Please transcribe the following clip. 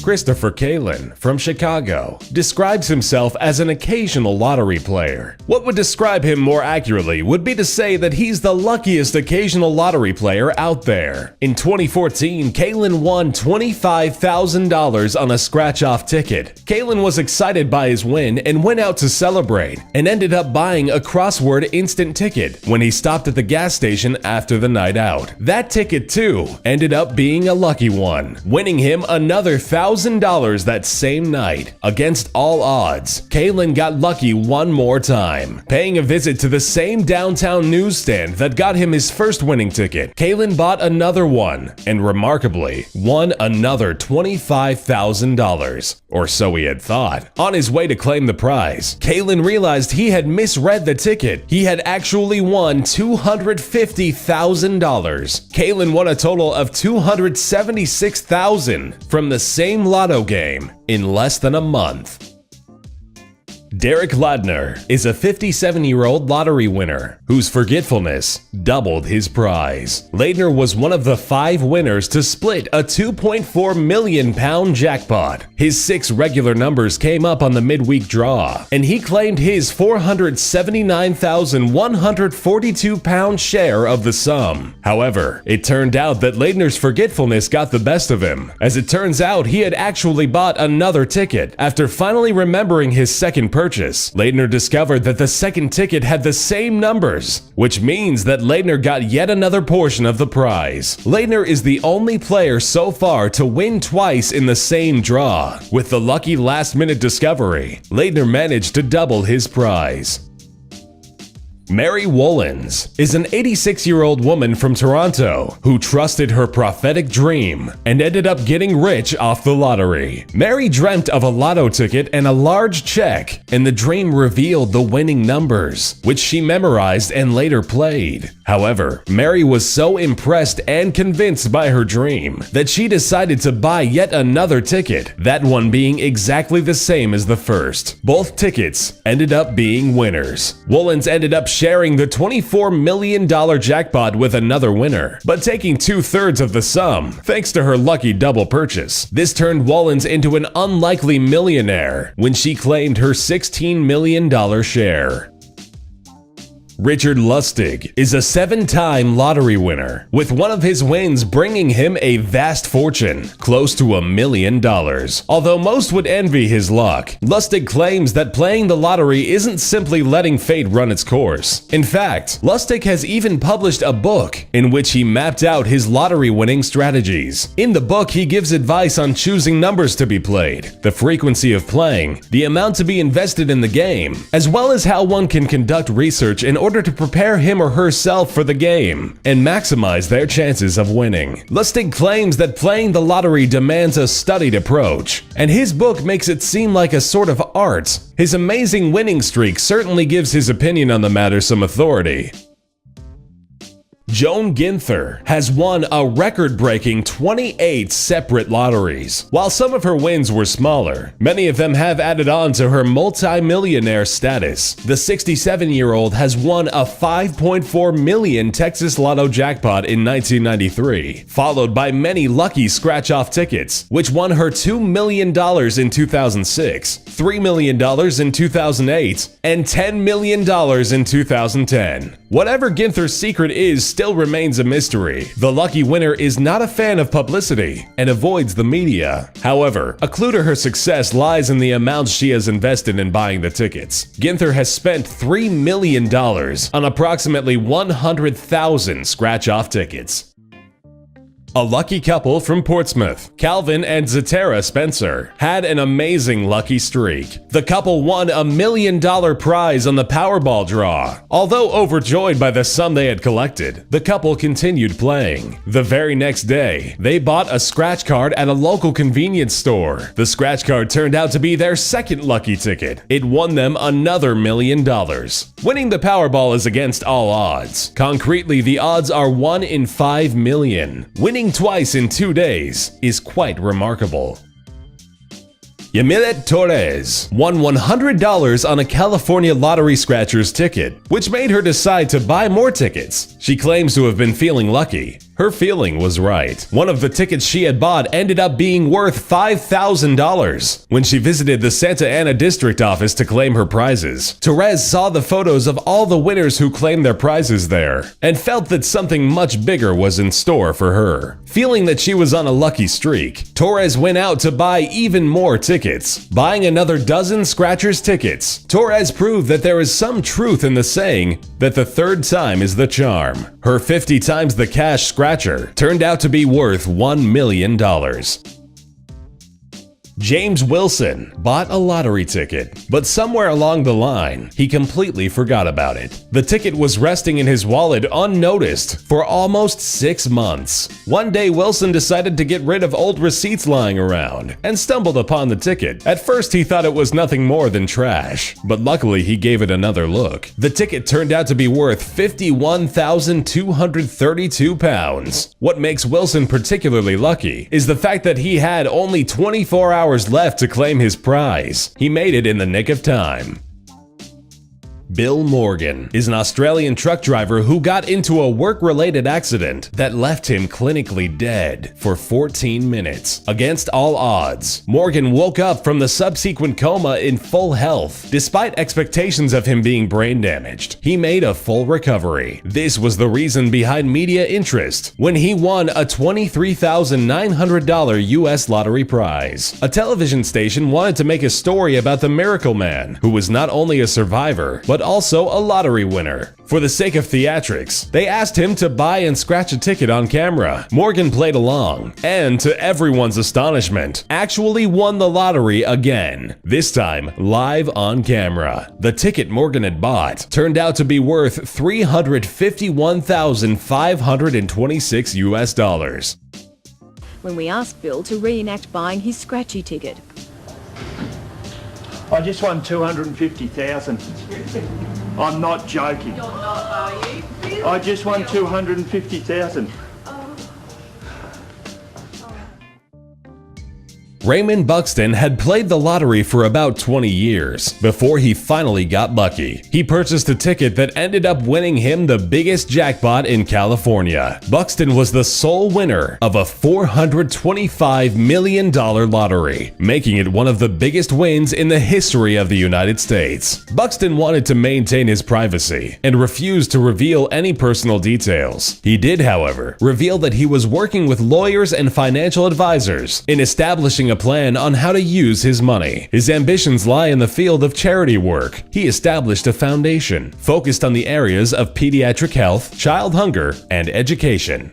Christopher Kalin from Chicago describes himself as an occasional lottery player. What would describe him more accurately would be to say that he's the luckiest occasional lottery player out there. In 2014, Kalin won $25,000 on a scratch-off ticket. Kalin was excited by his win and went out to celebrate, and ended up buying a crossword instant ticket when he stopped at the gas station after the night out. That ticket, too, ended up being a lucky one, winning him another $1,000 that same night. Against all odds, Kalin got lucky one more time, paying a visit to the same downtown newsstand that got him his first winning ticket. Kalin bought another one, and remarkably, won another $25,000, or so he had thought. On his way to claim the prize, Kalin realized he had misread the ticket. He had actually won $250,000. Kalin won a total of $276,000 from the same Lotto game in less than a month. Derek Ladner is a 57-year-old lottery winner whose forgetfulness doubled his prize. Ladner was one of the 5 winners to split a £2.4 million jackpot. His 6 regular numbers came up on the midweek draw, and he claimed his £479,142 share of the sum. However, it turned out that Ladner's forgetfulness got the best of him. As it turns out, he had actually bought another ticket. After finally remembering his second purchase, Ladner discovered that the second ticket had the same numbers, which means that Ladner got yet another portion of the prize. Ladner is the only player so far to win twice in the same draw. With the lucky last-minute discovery, Ladner managed to double his prize. Mary Wollins is an 86-year-old woman from Toronto who trusted her prophetic dream and ended up getting rich off the lottery. Mary dreamt of a lotto ticket and a large check, and the dream revealed the winning numbers, which she memorized and later played. However, Mary was so impressed and convinced by her dream that she decided to buy yet another ticket, that one being exactly the same as the first. Both tickets ended up being winners. Wollins ended up sharing the $24 million jackpot with another winner, but taking 2/3 of the sum thanks to her lucky double purchase. This turned Wollins into an unlikely millionaire when she claimed her $16 million share. Richard Lustig is a 7-time lottery winner, with one of his wins bringing him a vast fortune, close to $1 million. Although most would envy his luck, Lustig claims that playing the lottery isn't simply letting fate run its course. In fact, Lustig has even published a book in which he mapped out his lottery-winning strategies. In the book, he gives advice on choosing numbers to be played, the frequency of playing, the amount to be invested in the game, as well as how one can conduct research in order to prepare him or herself for the game and maximize their chances of winning. Lustig claims that playing the lottery demands a studied approach, and his book makes it seem like a sort of art. His amazing winning streak certainly gives his opinion on the matter some authority. Joan Ginther has won a record-breaking 28 separate lotteries. While some of her wins were smaller, many of them have added on to her multi-millionaire status. The 67-year-old has won a $5.4 million Texas Lotto jackpot in 1993, followed by many lucky scratch-off tickets, which won her $2 million in 2006, $3 million in 2008, and $10 million in 2010. Whatever Ginther's secret is still remains a mystery. The lucky winner is not a fan of publicity and avoids the media. However, a clue to her success lies in the amounts she has invested in buying the tickets. Ginther has spent $3 million on approximately 100,000 scratch-off tickets. A lucky couple from Portsmouth, Calvin and Zatara Spencer, had an amazing lucky streak. The couple won a $1 million prize on the Powerball draw. Although overjoyed by the sum they had collected, the couple continued playing. The very next day, they bought a scratch card at a local convenience store. The scratch card turned out to be their second lucky ticket. It won them another $1 million. Winning the Powerball is against all odds. Concretely, the odds are 1 in 5 million. Winning twice in 2 days is quite remarkable. Yamilet Torres won $100 on a California lottery scratcher's ticket, which made her decide to buy more tickets. She claims to have been feeling lucky Her feeling was right. One of the tickets she had bought ended up being worth $5,000. When she visited the Santa Ana district office to claim her prizes, Therese saw the photos of all the winners who claimed their prizes there and felt that something much bigger was in store for her. Feeling that she was on a lucky streak, Torres went out to buy even more tickets. Buying another dozen scratchers tickets, Torres proved that there is some truth in the saying that the third time is the charm. Her 50 times the cash scratcher turned out to be worth $1 million. James Wilson bought a lottery ticket, but somewhere along the line, he completely forgot about it. The ticket was resting in his wallet unnoticed for almost 6 months. One day, Wilson decided to get rid of old receipts lying around and stumbled upon the ticket. At first, he thought it was nothing more than trash, but luckily he gave it another look. The ticket turned out to be worth £51,232. What makes Wilson particularly lucky is the fact that he had only 24 hours left to claim his prize. He made it in the nick of time. Bill Morgan is an Australian truck driver who got into a work-related accident that left him clinically dead for 14 minutes. Against all odds, Morgan woke up from the subsequent coma in full health. Despite expectations of him being brain damaged, he made a full recovery. This was the reason behind media interest when he won a $23,900 US lottery prize. A television station wanted to make a story about the Miracle Man, who was not only a survivor, but also a lottery winner. For the sake of theatrics, they asked him to buy and scratch a ticket on camera. Morgan played along, and to everyone's astonishment, actually won the lottery again, this time live on camera. The ticket Morgan had bought turned out to be worth $351,526 US. When we asked Bill to reenact buying his scratchy ticket. I just won 250,000. I'm not joking. You're not, are you? Really? I just won 250,000. Raymond Buxton had played the lottery for about 20 years before he finally got lucky. He purchased a ticket that ended up winning him the biggest jackpot in California. Buxton was the sole winner of a $425 million lottery, making it one of the biggest wins in the history of the United States. Buxton wanted to maintain his privacy and refused to reveal any personal details. He did, however, reveal that he was working with lawyers and financial advisors in establishing a plan on how to use his money. His ambitions lie in the field of charity work. He established a foundation focused on the areas of pediatric health, child hunger, and education.